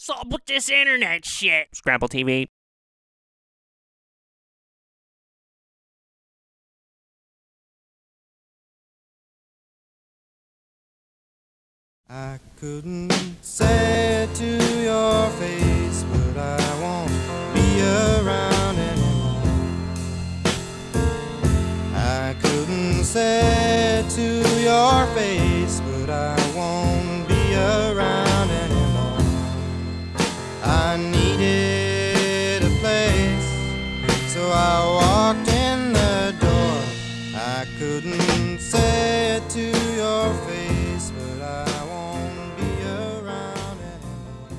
What's up with this internet shit? Scrapple TV. I couldn't say it to your face, but I won't be around anymore. I couldn't say it to your face, but I won't be around anymore. I needed a place, so I walked in the door. I couldn't say it to your face, but I won't be around anymore.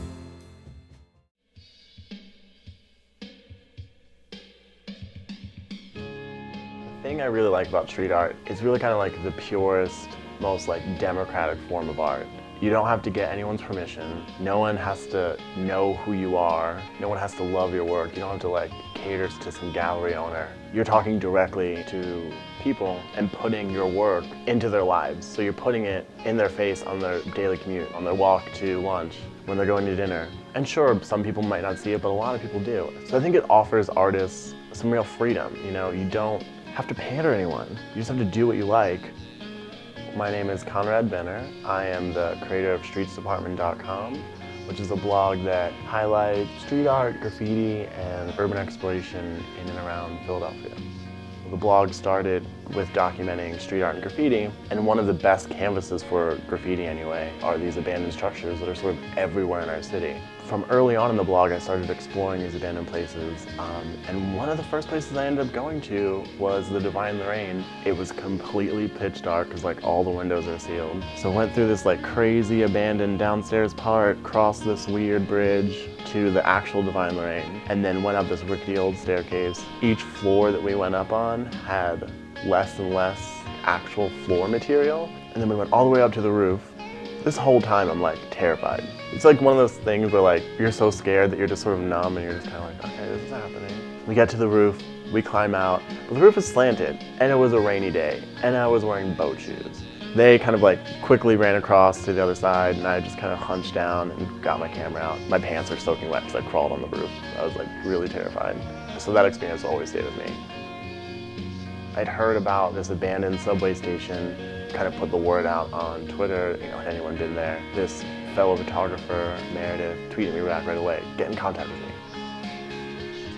The thing I really like about street art is really kind of like the purest, most like democratic form of art. You don't have to get anyone's permission. No one has to know who you are. No one has to love your work. You don't have to like cater to some gallery owner. You're talking directly to people and putting your work into their lives. So you're putting it in their face on their daily commute, on their walk to lunch, when they're going to dinner. And sure, some people might not see it, but a lot of people do. So I think it offers artists some real freedom. You know, you don't have to pander anyone. You just have to do what you like. My name is Conrad. I am the creator of streetsdepartment.com, which is a blog that highlights street art, graffiti, and urban exploration in and around Philadelphia. The blog started with documenting street art and graffiti, and one of the best canvases for graffiti anyway are these abandoned structures that are sort of everywhere in our city. From early on in the blog, I started exploring these abandoned places, and one of the first places I ended up going to was the Divine Lorraine. It was completely pitch dark because like all the windows are sealed. So I went through this like crazy abandoned downstairs part, crossed this weird bridge to the actual Divine Lorraine, and then went up this rickety old staircase. Each floor that we went up on had less and less actual floor material, and then we went all the way up to the roof. This whole time I'm like terrified. It's like one of those things where like you're so scared that you're just sort of numb and you're just kind of like, okay, this is happening. We get to the roof, we climb out, but the roof is slanted, and it was a rainy day, and I was wearing boat shoes. They kind of like quickly ran across to the other side, and I just kind of hunched down and got my camera out. My pants are soaking wet because I crawled on the roof. I was like really terrified. So that experience always stayed with me. I'd heard about this abandoned subway station, kind of put the word out on Twitter, you know, had anyone been there. This fellow photographer, Meredith, tweeted me back right away, get in contact with me.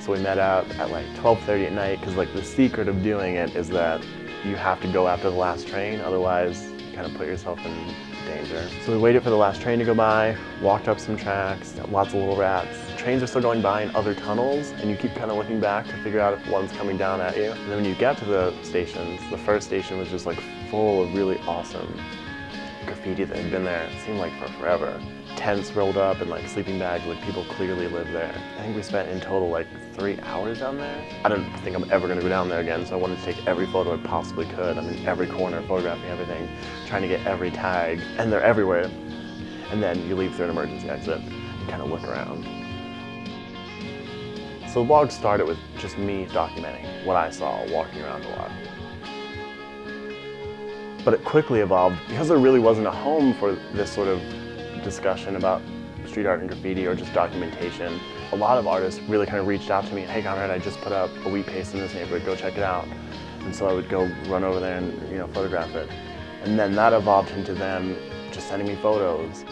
So we met up at like 12:30 at night, because like the secret of doing it is that you have to go after the last train, otherwise you kind of put yourself in danger. So we waited for the last train to go by, walked up some tracks, lots of little rats. Trains are still going by in other tunnels, and you keep kind of looking back to figure out if one's coming down at you. And then when you get to the stations, the first station was just like full of really awesome graffiti that had been there, it seemed like for forever. Tents rolled up and like sleeping bags, like people clearly lived there. I think we spent in total like 3 hours down there. I don't think I'm ever gonna go down there again, so I wanted to take every photo I possibly could. I'm in every corner, photographing everything, trying to get every tag, and they're everywhere. And then you leave through an emergency exit and kind of look around. So the blog started with just me documenting what I saw walking around a lot. But it quickly evolved because there really wasn't a home for this sort of discussion about street art and graffiti or just documentation. A lot of artists really kind of reached out to me, hey Conrad, I just put up a wheat paste in this neighborhood, go check it out. And so I would go run over there and photograph it. And then that evolved into them just sending me photos.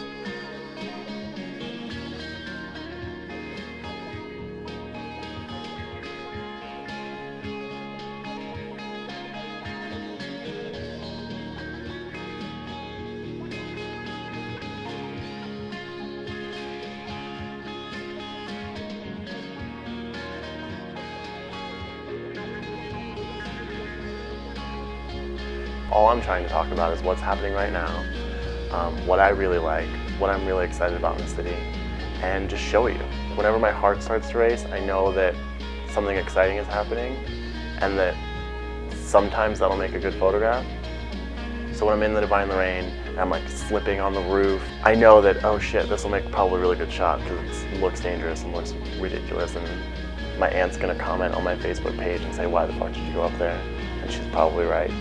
All I'm trying to talk about is what's happening right now, what I really like, what I'm really excited about in the city, and just show you. Whenever my heart starts to race, I know that something exciting is happening, and that sometimes that'll make a good photograph. So when I'm in the Divine Lorraine, and I'm like slipping on the roof, I know that, oh shit, this will make probably a really good shot because it looks dangerous and looks ridiculous, and my aunt's gonna comment on my Facebook page and say, why the fuck did you go up there? And she's probably right.